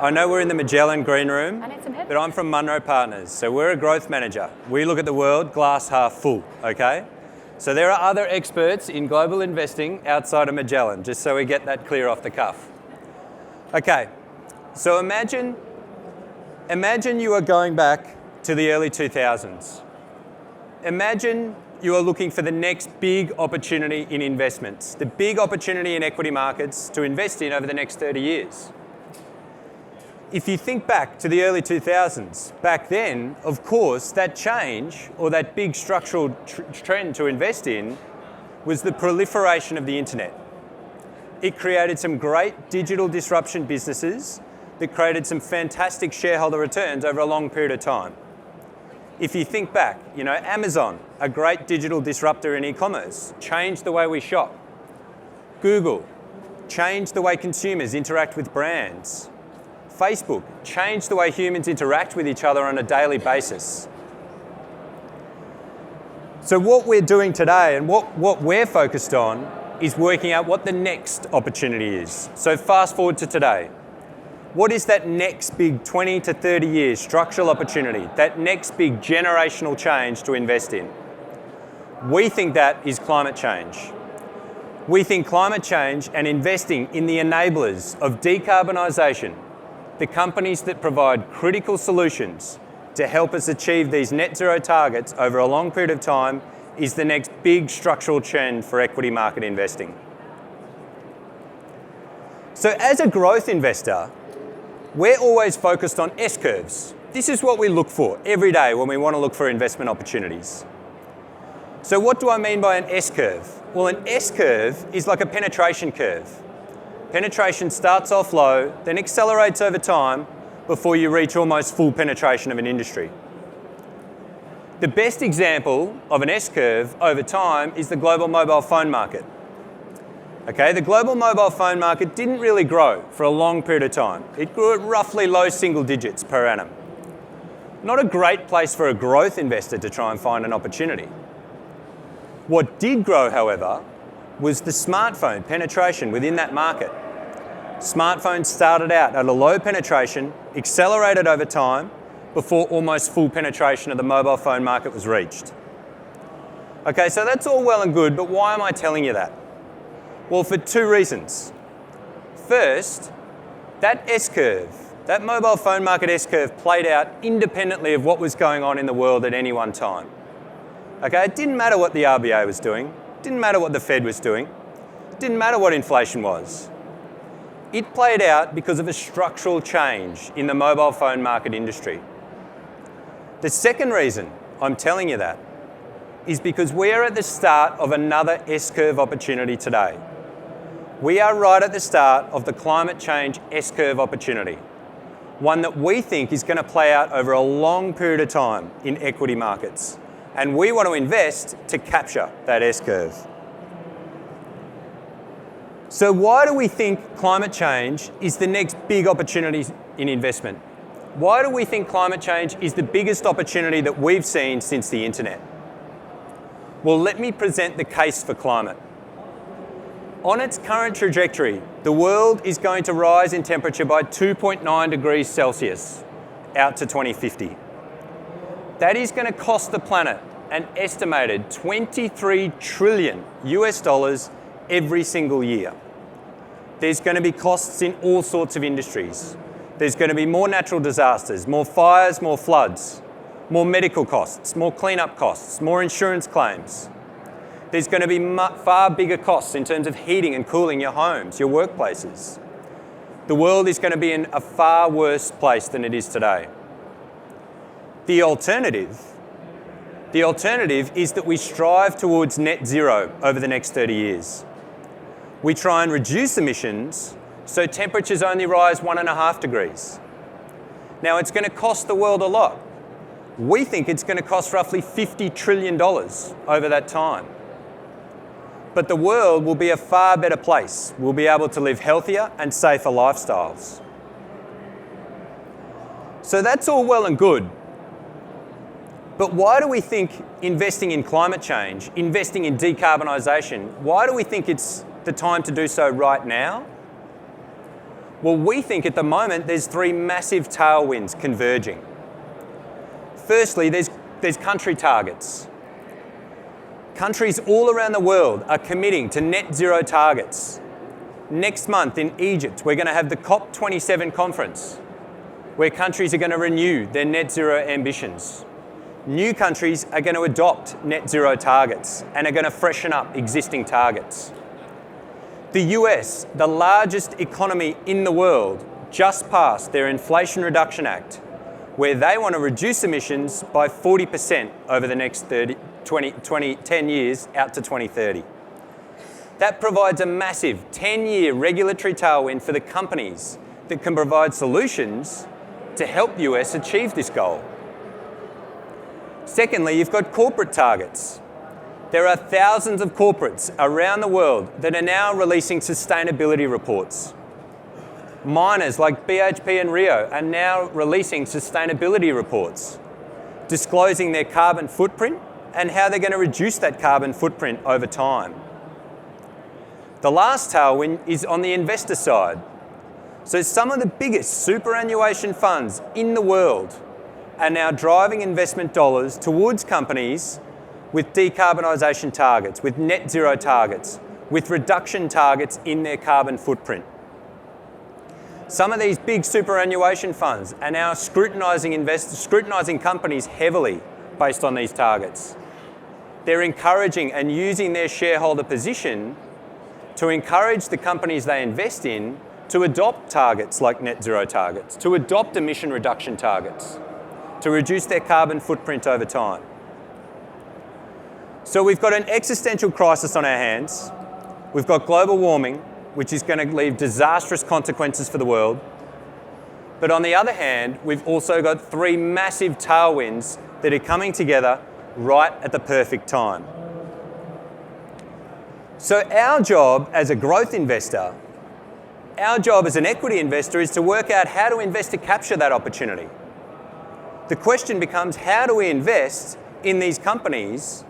I know we're in the Magellan Green Room, I need some headphones. but I'm from Munro Partners, so we're a growth manager. We look at the world glass half full, okay? So there are other experts in global investing outside of Magellan, just so we get that clear off the cuff. Okay, so imagine you are going back to the early 2000s. Imagine you are looking for the next big opportunity in investments, the big opportunity in equity markets to invest in over the next 30 years. If you think back to the early 2000s, back then, of course, that change or that big structural trend to invest in was the proliferation of the internet. It created some great digital disruption businesses that created some fantastic shareholder returns over a long period of time. If you think back, Amazon, a great digital disruptor in e-commerce, changed the way we shop. Google changed the way consumers interact with brands. Facebook changed the way humans interact with each other on a daily basis. So what we're doing today and what we're focused on is working out what the next opportunity is. So fast forward to today. What is that next big 20 to 30 years structural opportunity, that next big generational change to invest in? We think that is climate change. We think climate change and investing in the enablers of decarbonisation, the companies that provide critical solutions to help us achieve these net zero targets over a long period of time, is the next big structural trend for equity market investing. So as a growth investor, we're always focused on S-curves. This is what we look for every day when we want to look for investment opportunities. So what do I mean by an S-curve? Well, an S-curve is like a penetration curve. Penetration starts off low, then accelerates over time before you reach almost full penetration of an industry. The best example of an S-curve over time is the global mobile phone market. Okay, the global mobile phone market didn't really grow for a long period of time. It grew at roughly low single digits per annum. Not a great place for a growth investor to try and find an opportunity. What did grow, however, was the smartphone penetration within that market. Smartphones started out at a low penetration, accelerated over time, before almost full penetration of the mobile phone market was reached. Okay, so that's all well and good, but why am I telling you that? Well, for two reasons. First, that S-curve, that mobile phone market S-curve played out independently of what was going on in the world at any one time. Okay, it didn't matter what the RBA was doing, it didn't matter what the Fed was doing, it didn't matter what inflation was. It played out because of a structural change in the mobile phone market industry. The second reason I'm telling you that is because we are at the start of another S-curve opportunity today. We are right at the start of the climate change S-curve opportunity, one that we think is going to play out over a long period of time in equity markets. And we want to invest to capture that S-curve. So why do we think climate change is the next big opportunity in investment? Why do we think climate change is the biggest opportunity that we've seen since the internet? Well, let me present the case for climate. On its current trajectory, the world is going to rise in temperature by 2.9 degrees Celsius out to 2050. That is going to cost the planet an estimated $23 trillion every single year. There's going to be costs in all sorts of industries. There's going to be more natural disasters, more fires, more floods, more medical costs, more cleanup costs, more insurance claims. There's going to be far bigger costs in terms of heating and cooling your homes, your workplaces. The world is going to be in a far worse place than it is today. The alternative is that we strive towards net zero over the next 30 years. We try and reduce emissions so temperatures only rise 1.5 degrees. Now, it's going to cost the world a lot. We think it's going to cost roughly $50 trillion over that time. But the world will be a far better place. We'll be able to live healthier and safer lifestyles. So that's all well and good. But why do we think investing in climate change, investing in decarbonisation, why do we think it's the time to do so right now? Well, we think at the moment there's three massive tailwinds converging. Firstly, there's country targets. Countries all around the world are committing to net zero targets. Next month in Egypt, we're going to have the COP27 conference, where countries are going to renew their net zero ambitions. New countries are going to adopt net zero targets and are going to freshen up existing targets. The US, the largest economy in the world, just passed their Inflation Reduction Act, where they want to reduce emissions by 40% over the next 10 years out to 2030. That provides a massive 10-year regulatory tailwind for the companies that can provide solutions to help the US achieve this goal. Secondly, you've got corporate targets. There are thousands of corporates around the world that are now releasing sustainability reports. Miners like BHP and Rio are now releasing sustainability reports, disclosing their carbon footprint and how they're going to reduce that carbon footprint over time. The last tailwind is on the investor side. So some of the biggest superannuation funds in the world are now driving investment dollars towards companies with decarbonisation targets, with net zero targets, with reduction targets in their carbon footprint. Some of these big superannuation funds are now scrutinising companies heavily based on these targets. They're encouraging and using their shareholder position to encourage the companies they invest in to adopt targets like net zero targets, to adopt emission reduction targets, to reduce their carbon footprint over time. So we've got an existential crisis on our hands. We've got global warming, which is going to leave disastrous consequences for the world. But on the other hand, we've also got three massive tailwinds that are coming together right at the perfect time. So our job as a growth investor, our job as an equity investor is to work out how to invest to capture that opportunity. The question becomes, how do we invest in these companies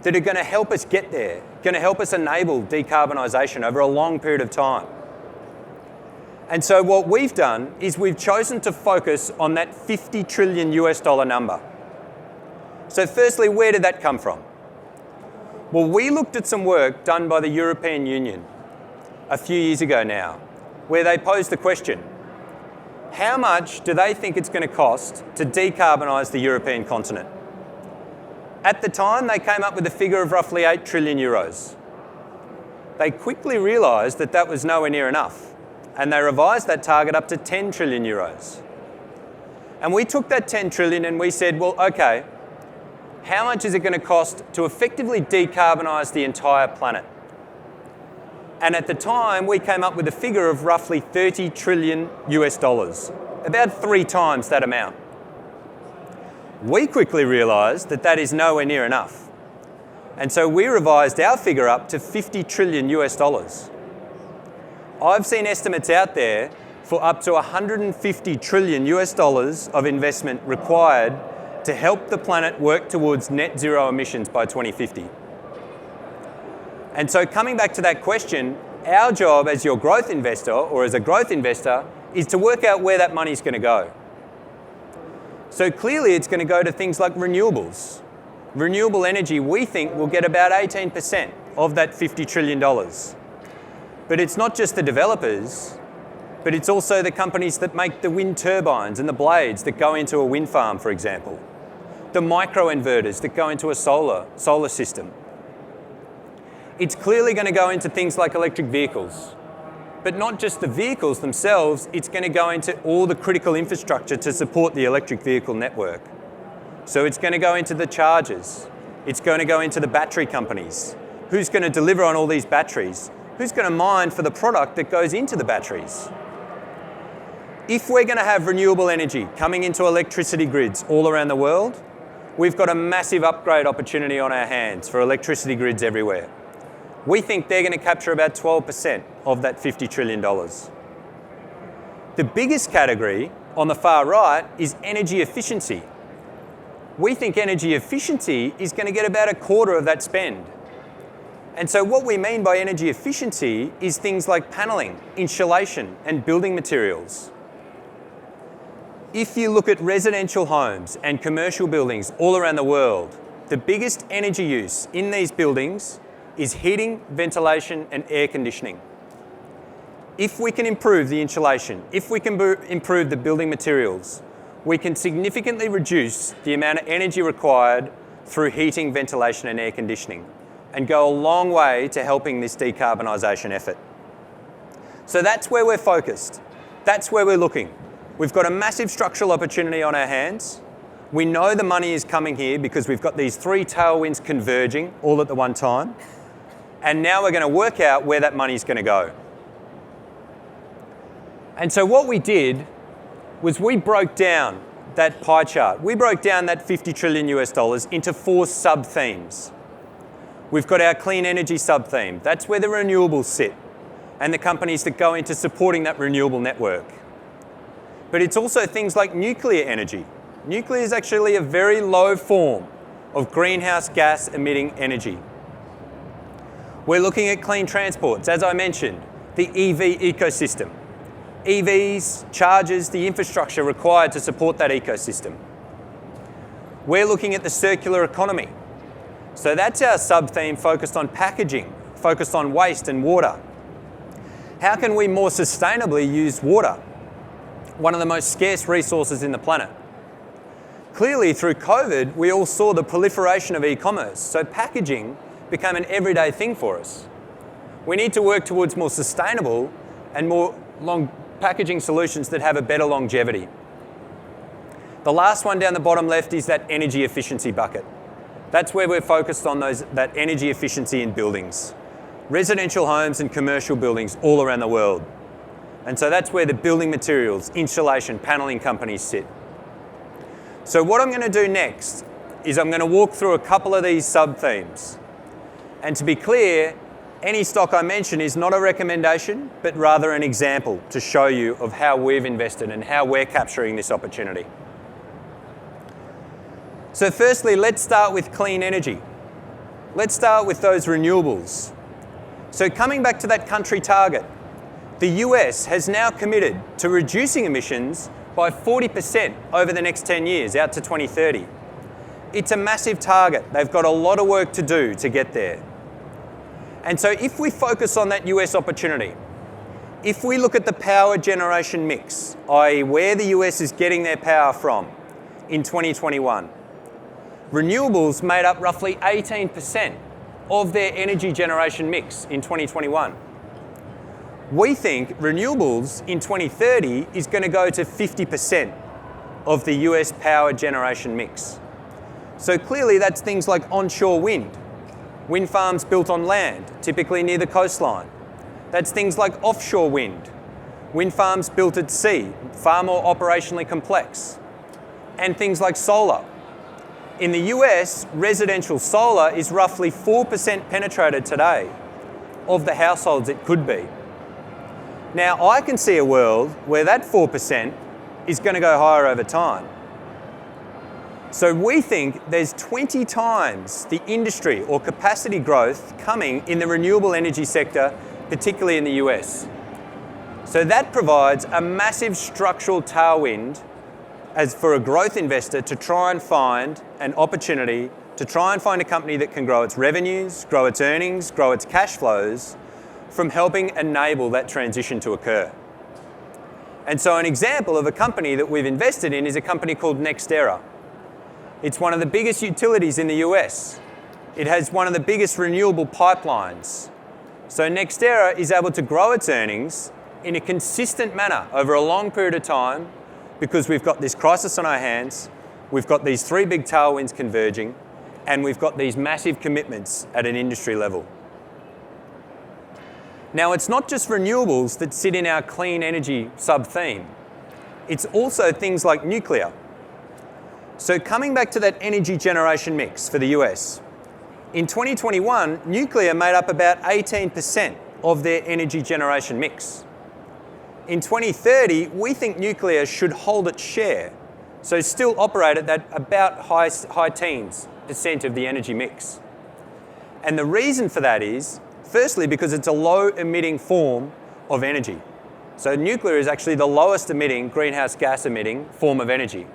that are going to help us get there, going to help us enable decarbonisation over a long period of time? And so what we've done is we've chosen to focus on that $50 trillion number. So firstly, where did that come from? Well, we looked at some work done by the European Union a few years ago now, where they posed the question, how much do they think it's going to cost to decarbonise the European continent? At the time, they came up with a figure of roughly 8 trillion euros. They quickly realised that that was nowhere near enough, and they revised that target up to 10 trillion euros. And we took that 10 trillion and we said, well, okay, how much is it going to cost to effectively decarbonise the entire planet? And at the time, we came up with a figure of roughly 30 trillion US dollars, about 3 times that amount. We quickly realised that that is nowhere near enough. And so we revised our figure up to 50 trillion US dollars. I've seen estimates out there for up to 150 trillion US dollars of investment required to help the planet work towards net zero emissions by 2050. And so coming back to that question, our job as your growth investor or as a growth investor is to work out where that money's going to go. So clearly it's going to go to things like renewables. Renewable energy, we think, will get about 18% of that $50 trillion. But it's not just the developers, but it's also the companies that make the wind turbines and the blades that go into a wind farm, for example. The microinverters that go into a solar system. It's clearly going to go into things like electric vehicles. But not just the vehicles themselves, it's going to go into all the critical infrastructure to support the electric vehicle network. So it's going to go into the chargers. It's going to go into the battery companies. Who's going to deliver on all these batteries? Who's going to mine for the product that goes into the batteries? If we're going to have renewable energy coming into electricity grids all around the world, we've got a massive upgrade opportunity on our hands for electricity grids everywhere. We think they're going to capture about 12% of that $50 trillion. The biggest category on the far right is energy efficiency. We think energy efficiency is going to get about a quarter of that spend. And so what we mean by energy efficiency is things like paneling, insulation, and building materials. If you look at residential homes and commercial buildings all around the world, the biggest energy use in these buildings is heating, ventilation, and air conditioning. If we can improve the insulation, if we can improve the building materials, we can significantly reduce the amount of energy required through heating, ventilation, and air conditioning, and go a long way to helping this decarbonisation effort. So that's where we're focused. That's where we're looking. We've got a massive structural opportunity on our hands. We know the money is coming here because we've got these three tailwinds converging all at the one time. And now we're going to work out where that money is going to go. And so what we did was we broke down that pie chart. We broke down that $50 trillion into 4 sub-themes. We've got our clean energy sub-theme. That's where the renewables sit and the companies that go into supporting that renewable network. But it's also things like nuclear energy. Nuclear is actually a very low form of greenhouse gas emitting energy. We're looking at clean transports, as I mentioned, the EV ecosystem. EVs, chargers, the infrastructure required to support that ecosystem. We're looking at the circular economy. So that's our sub-theme focused on packaging, focused on waste and water. How can we more sustainably use water? One of the most scarce resources in the planet. Clearly, through COVID, we all saw the proliferation of e-commerce, so packaging became an everyday thing for us. We need to work towards more sustainable and more packaging solutions that have a better longevity. The last one down the bottom left is that energy efficiency bucket. That's where we're focused on that energy efficiency in buildings. Residential homes and commercial buildings all around the world. And so that's where the building materials, insulation, paneling companies sit. So what I'm going to do next is I'm going to walk through a couple of these sub-themes. And to be clear, any stock I mention is not a recommendation, but rather an example to show you of how we've invested and how we're capturing this opportunity. So firstly, let's start with clean energy. Let's start with those renewables. So coming back to that country target, the US has now committed to reducing emissions by 40% over the next 10 years, out to 2030. It's a massive target. They've got a lot of work to do to get there. And so if we focus on that US opportunity, if we look at the power generation mix, i.e. where the US is getting their power from in 2021, renewables made up roughly 18% of their energy generation mix in 2021. We think renewables in 2030 is going to go to 50% of the US power generation mix. So clearly that's things like onshore wind farms built on land, typically near the coastline. That's things like offshore wind farms built at sea, far more operationally complex. And things like solar. In the US, residential solar is roughly 4% penetrated today of the households it could be. Now, I can see a world where that 4% is going to go higher over time. So we think there's 20 times the industry or capacity growth coming in the renewable energy sector, particularly in the US. So that provides a massive structural tailwind as for a growth investor to try and find an opportunity, to try and find a company that can grow its revenues, grow its earnings, grow its cash flows, from helping enable that transition to occur. And so an example of a company that we've invested in is a company called NextEra. It's one of the biggest utilities in the US. It has one of the biggest renewable pipelines. So NextEra is able to grow its earnings in a consistent manner over a long period of time because we've got this crisis on our hands, we've got these 3 big tailwinds converging, and we've got these massive commitments at an industry level. Now, it's not just renewables that sit in our clean energy sub-theme. It's also things like nuclear. So coming back to that energy generation mix for the US, in 2021, nuclear made up about 18% of their energy generation mix. In 2030, we think nuclear should hold its share, so still operate at that about high teens % of the energy mix. And the reason for that is, firstly, because it's a low-emitting form of energy. So nuclear is actually the lowest emitting, greenhouse gas emitting form of energy.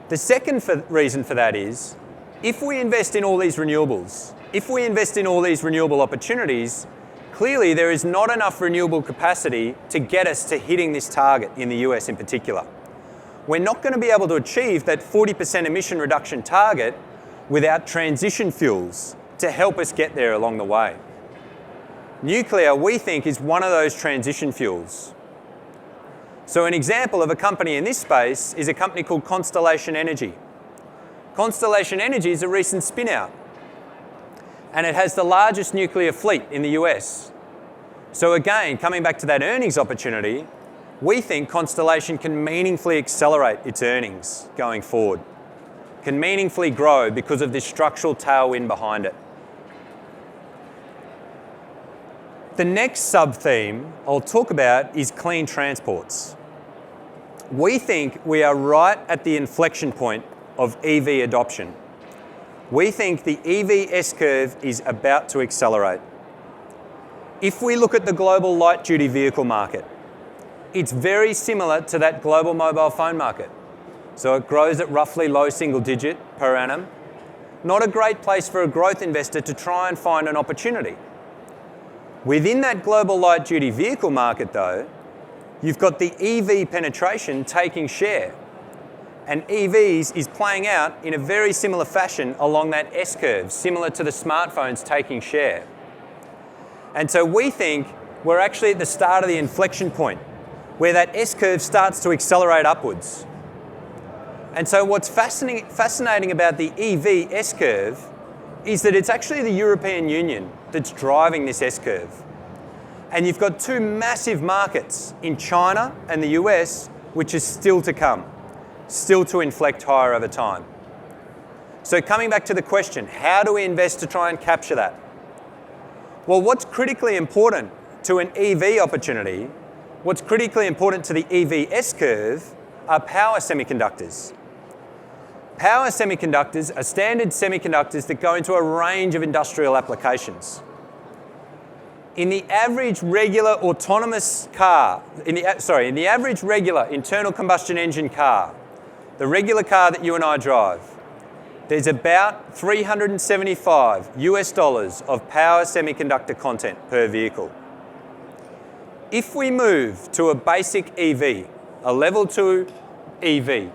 The second reason for that is, if we invest in all these renewables, if we invest in all these renewable opportunities, clearly there is not enough renewable capacity to get us to hitting this target in the US in particular. We're not going to be able to achieve that 40% emission reduction target without transition fuels to help us get there along the way. Nuclear, we think, is one of those transition fuels. So an example of a company in this space is a company called Constellation Energy. Constellation Energy is a recent spin-out, and it has the largest nuclear fleet in the US. So again, coming back to that earnings opportunity, we think Constellation can meaningfully accelerate its earnings going forward, can meaningfully grow because of this structural tailwind behind it. The next sub-theme I'll talk about is clean transports. We think we are right at the inflection point of EV adoption. We think the EV S-curve is about to accelerate. If we look at the global light-duty vehicle market, it's very similar to that global mobile phone market. So it grows at roughly low single digit per annum. Not a great place for a growth investor to try and find an opportunity. Within that global light-duty vehicle market though, you've got the EV penetration taking share. And EVs is playing out in a very similar fashion along that S-curve, similar to the smartphones taking share. And so we think we're actually at the start of the inflection point where that S-curve starts to accelerate upwards. And so what's fascinating about the EV S-curve is that it's actually the European Union that's driving this S-curve. And you've got two massive markets in China and the US, which is still to come, still to inflect higher over time. So coming back to the question, how do we invest to try and capture that? Well, what's critically important to an EV opportunity, what's critically important to the EV S-curve are power semiconductors. Power semiconductors are standard semiconductors that go into a range of industrial applications. In the average regular autonomous car, in the average regular internal combustion engine car, the regular car that you and I drive, there's about $375 of power semiconductor content per vehicle. If we move to a basic EV, a level 2 EV,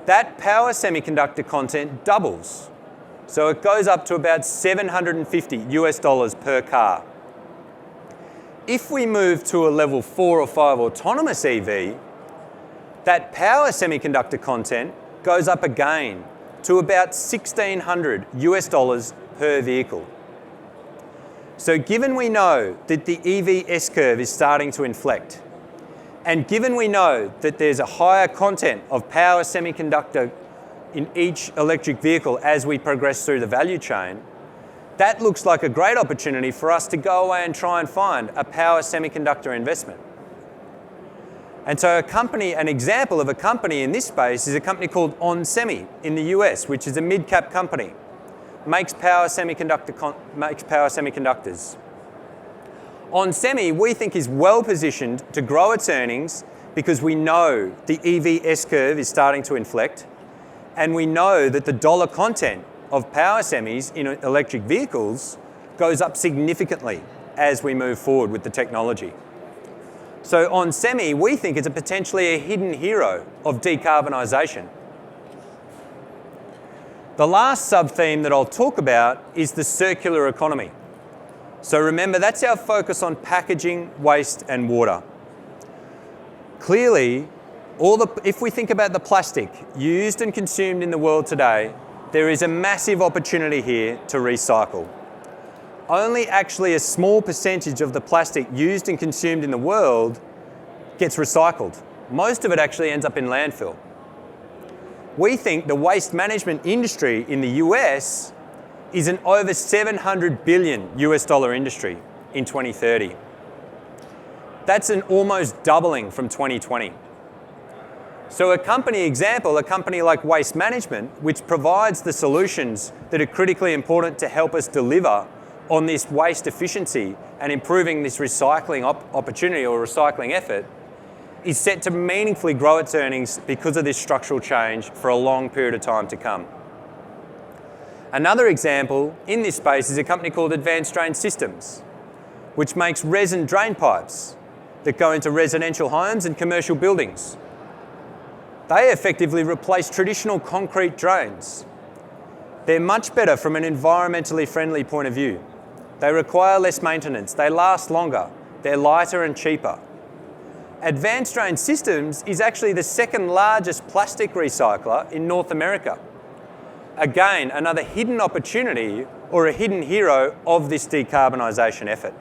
that power semiconductor content doubles. So it goes up to about $750 per car. If we move to a level 4 or 5 autonomous EV, that power semiconductor content goes up again to about $1,600 per vehicle. So given we know that the EV S-curve is starting to inflect, and given we know that there's a higher content of power semiconductor in each electric vehicle as we progress through the value chain, that looks like a great opportunity for us to go away and try and find a power semiconductor investment. And so an example of a company in this space is a company called onsemi in the US, which is a mid-cap company, makes power semiconductors. onsemi, we think, is well positioned to grow its earnings because we know the EV S-curve is starting to inflect, and we know that the dollar content of power semis in electric vehicles goes up significantly as we move forward with the technology. So onsemi, we think, is potentially a hidden hero of decarbonisation. The last sub-theme that I'll talk about is the circular economy. So remember, that's our focus on packaging, waste and water. Clearly, if we think about the plastic used and consumed in the world today, there is a massive opportunity here to recycle. Only actually a small percentage of the plastic used and consumed in the world gets recycled. Most of it actually ends up in landfill. We think the waste management industry in the US is an over $700 billion industry in 2030. That's an almost doubling from 2020. So a company like Waste Management, which provides the solutions that are critically important to help us deliver on this waste efficiency and improving this recycling opportunity or recycling effort, is set to meaningfully grow its earnings because of this structural change for a long period of time to come. Another example in this space is a company called Advanced Drain Systems, which makes resin drain pipes that go into residential homes and commercial buildings. They effectively replace traditional concrete drains. They're much better from an environmentally friendly point of view. They require less maintenance, they last longer, they're lighter and cheaper. Advanced Drain Systems is actually the second largest plastic recycler in North America. Again, another hidden opportunity or a hidden hero of this decarbonisation effort.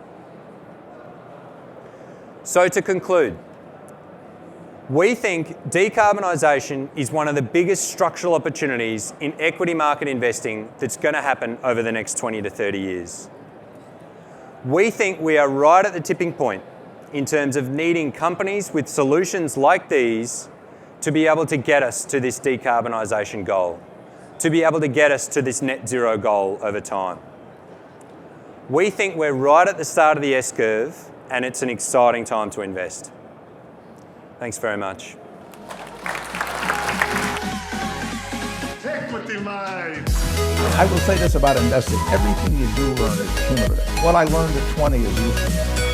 So to conclude, we think decarbonisation is one of the biggest structural opportunities in equity market investing that's going to happen over the next 20 to 30 years. We think we are right at the tipping point in terms of needing companies with solutions like these to be able to get us to this decarbonisation goal, to be able to get us to this net zero goal over time. We think we're right at the start of the S-curve, and it's an exciting time to invest. Thanks very much. Equity Minds. I will say this about investing. Everything you do learn is cumulative. What I learned at 20 is useful.